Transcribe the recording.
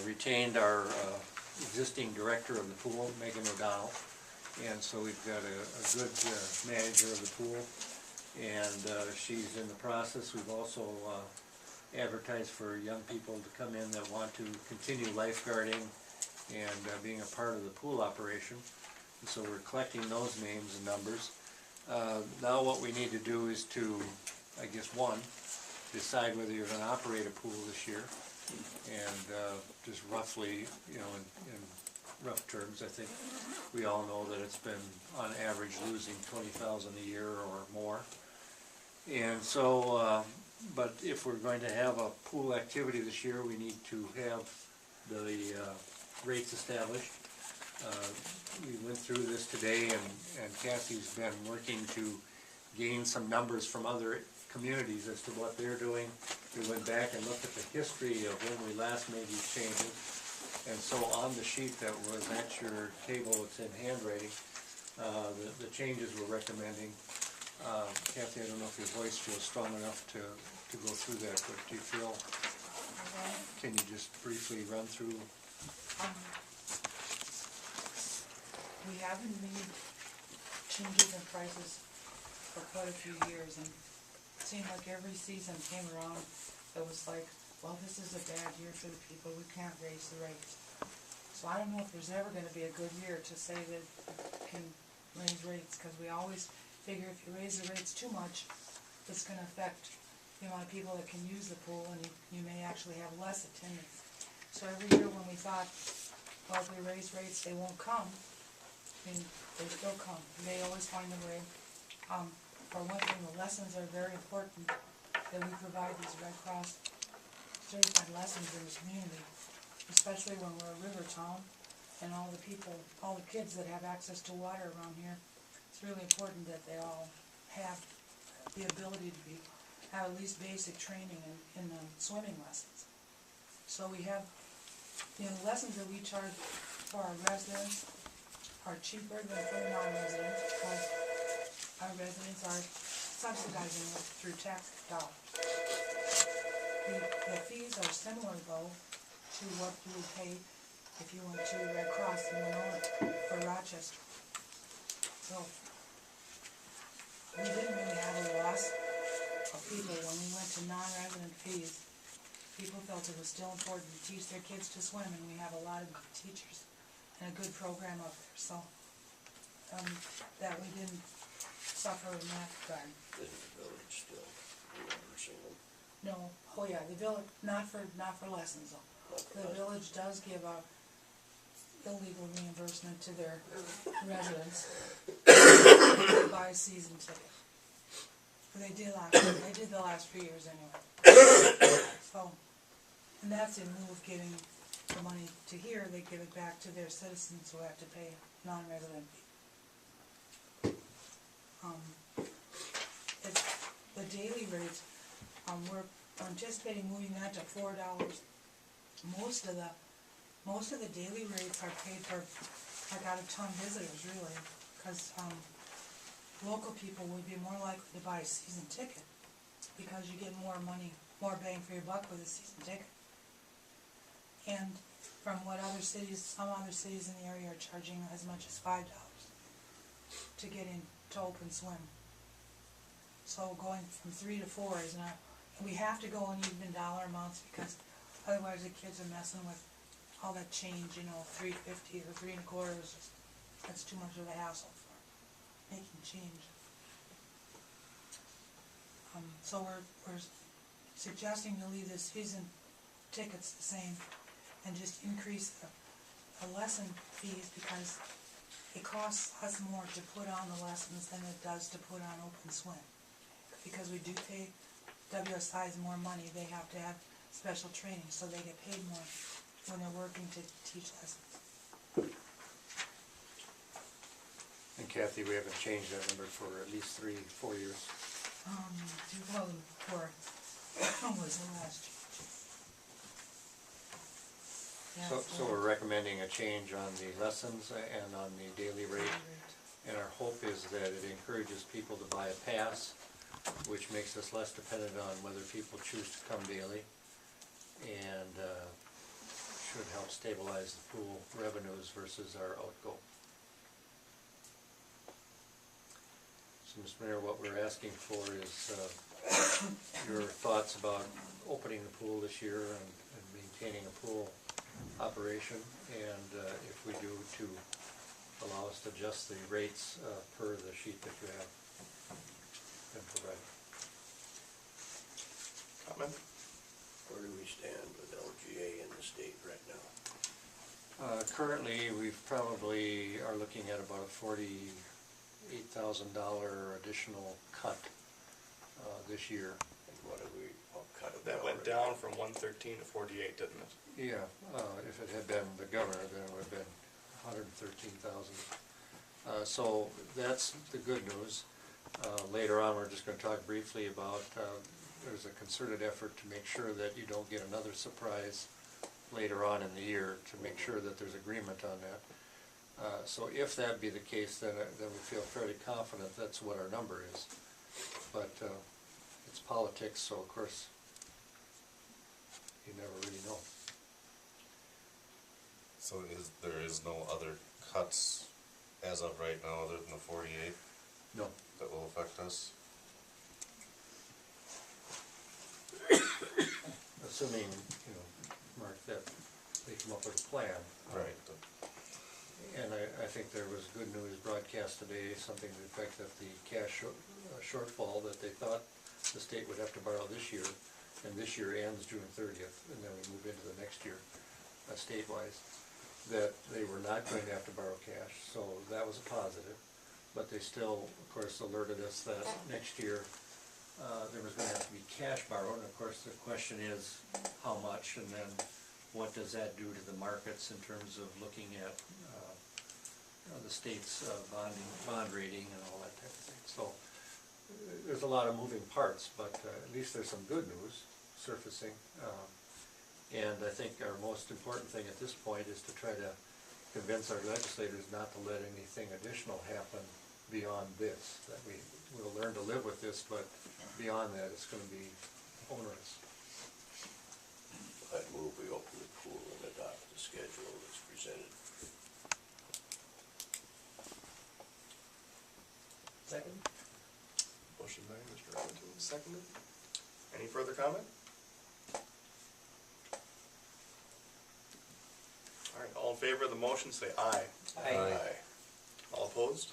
retained our existing director of the pool, Megan O'Donnell, and so we've got a good manager of the pool, and she's in the process. We've also advertised for young people to come in that want to continue lifeguarding and being a part of the pool operation. And so we're collecting those names and numbers. Now what we need to do is to, I guess, one, decide whether you're going to operate a pool this year. And just roughly, you know, in rough terms, I think we all know that it's been on average losing $20,000 a year or more. And so, but if we're going to have a pool activity this year, we need to have the rates established. We went through this today, and Kathy's been working to gain some numbers from other communities as to what they're doing. We went back and looked at the history of when we last made these changes. And so on the sheet that was at your table, it's in handwriting, the changes we're recommending. Kathy, I don't know if your voice feels strong enough to go through that, but do you feel, can you just briefly run through? We haven't made changes in prices for quite a few years, and it seemed like every season came around, it was like, well, this is a bad year for the people, we can't raise the rates. So I don't know if there's ever going to be a good year to say that we can raise rates, because we always figure if you raise the rates too much, it's going to affect the amount of people that can use the pool, and you may actually have less attendance. So every year when we thought, well, if we raise rates, they won't come, I mean, they still come. They always find a way. For one thing, the lessons are very important, that we provide these Red Cross certified lessons in the community, especially when we're a river town, and all the people, all the kids that have access to water around here. It's really important that they all have the ability to have at least basic training in the swimming lessons. So we have, the lessons that we charge for our residents are cheaper than for non-residents, because our residents are subsidizing it through tax dollars. The fees are similar, though, to what you would pay if you went to Red Cross in Winona or Rochester. So we didn't really have a loss of people when we went to non-resident fees. People felt it was still important to teach their kids to swim, and we have a lot of good teachers and a good program up there, so that we didn't suffer in that regard. In the village still, reimbursing them. No, oh yeah, the village, not for lessons though. The village does give a illegal reimbursement to their residents to buy a season ticket. They did the last few years anyway. So, and that's in lieu of giving the money to here, they give it back to their citizens who have to pay non-resident fee. It's the daily rates, we're anticipating moving that to $4. Most of the daily rates are paid for like out-of-town visitors, really, because local people would be more likely to buy a season ticket because you get more money, more bang for your buck with a season ticket. And from what other cities, some other cities in the area are charging as much as $5 to get in to open swim. So going from 3 to 4 is not, we have to go in even dollar amounts, because otherwise the kids are messing with all that change, $3.50 or $3 1/4 is just, that's too much of a hassle for making change. So we're suggesting to leave the season tickets the same and just increase the lesson fees, because it costs us more to put on the lessons than it does to put on open swim. Because we do pay WSIs more money, they have to have special training, so they get paid more when they're working to teach lessons. And Kathy, we haven't changed that number for at least 3-4 years. 2004 was the last change. Yeah, So we're recommending a change on the lessons and on the daily rate. And our hope is that it encourages people to buy a pass, which makes us less dependent on whether people choose to come daily. And should help stabilize the pool revenues versus our outgo. So, Mr. Mayor, what we're asking for is your thoughts about opening the pool this year and maintaining a pool operation, and if we do, to allow us to adjust the rates per the sheet that you have been provided. Comment? Where do we stand with LGA in the state right now? Currently, we probably are looking at about a $48,000 additional cut this year. And what have we cut it? That went down from 113 to 48, didn't it? Yeah, if it had been the governor, then it would have been 113,000. So that's the good news. Later on, we're just going to talk briefly about there's a concerted effort to make sure that you don't get another surprise later on in the year, to make sure that there's agreement on that. So if that be the case, then we feel fairly confident that's what our number is. But it's politics, so of course you never really know. So there is no other cuts as of right now other than the 48 No. that will affect us? Assuming, Mark, that they come up with a plan. Right. And I think there was good news broadcast today, something to the effect that the cash shortfall that they thought the state would have to borrow this year, and this year ends June 30th, and then we move into the next year, state-wise, that they were not going to have to borrow cash, so that was a positive. But they still, of course, alerted us that next year there was going to have to be cash borrowed, and of course the question is how much, and then what does that do to the markets in terms of looking at the state's bond rating and all that type of thing. So there's a lot of moving parts, but at least there's some good news surfacing. And I think our most important thing at this point is to try to convince our legislators not to let anything additional happen beyond this, that we will learn to live with this, but beyond that it's going to be onerous. I'd move we open the pool and adopt the schedule that's presented. Second. Motion by Mr. Remington, seconded. Any further comment? All right, all in favor of the motion say aye. Aye. All opposed?